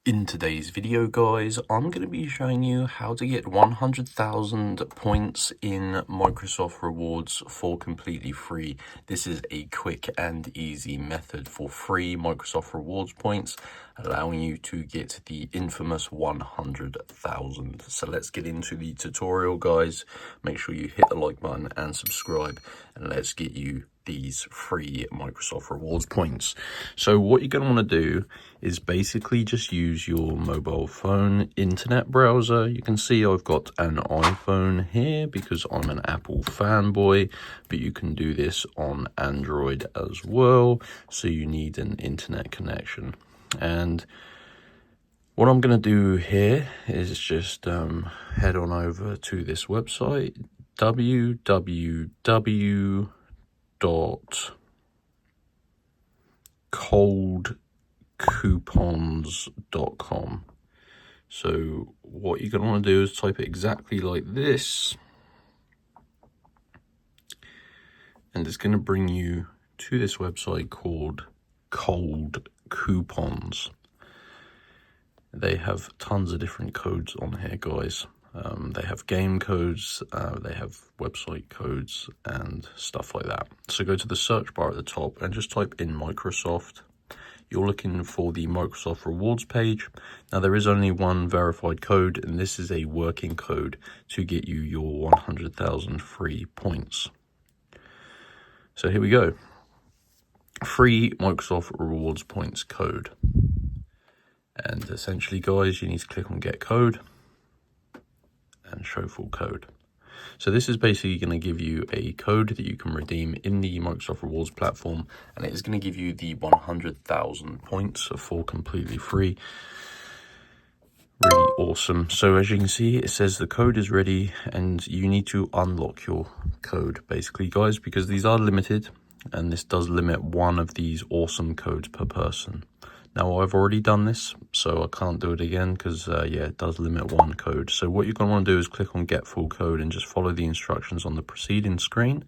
In today's video, guys, I'm going to be showing you how to get 100,000 points in Microsoft Rewards for completely free. This is a quick and easy method for free Microsoft Rewards points, allowing you to get the infamous 100,000. So let's get into the tutorial, guys. Make sure you hit the like button and subscribe, and let's get you these free Microsoft Rewards points. So what you're going to want to do is basically just use your mobile phone internet browser. You can see I've got an iPhone here because I'm an Apple fanboy, but you can do this on Android as well. So you need an internet connection. And what I'm going to do here is just head on over to this website, www.coldcoupons.com. So what you're going to want to do is type it exactly like this, and it's going to bring you to this website called Cold Coupons. They have tons of different codes on here, guys. They have game codes, they have website codes and stuff like that. So go to the search bar at the top and just type in Microsoft. You're looking for the Microsoft Rewards page. Now there is only one verified code, and this is a working code to get you your 100,000 free points. So here we go. Free Microsoft Rewards points code. And essentially, guys, you need to click on get code and show full code. So this is basically going to give you a code that you can redeem in the Microsoft Rewards platform, and it is going to give you the 100,000 points for completely free. Really awesome. So as you can see, it says the code is ready, and you need to unlock your code, basically, guys, because these are limited, and this does limit one of these awesome codes per person. Now, I've already done this, so I can't do it again because, yeah, it does limit one code. So what you're going to want to do is click on Get Full Code and just follow the instructions on the preceding screen.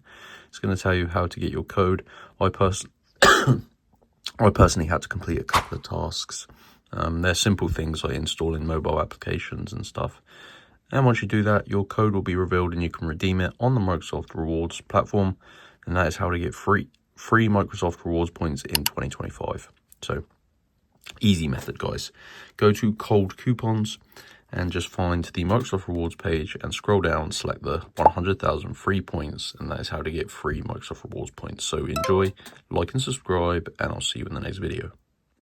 It's going to tell you how to get your code. I personally had to complete a couple of tasks. They're simple things like installing mobile applications and stuff. And once you do that, your code will be revealed and you can redeem it on the Microsoft Rewards platform. And that is how to get free Microsoft Rewards points in 2025. So easy method, guys. Go to Cold Coupons and just find the Microsoft Rewards page and scroll down, select the 100,000 free points, and that is how to get free Microsoft Rewards points. So enjoy, like and subscribe, and I'll see you in the next video.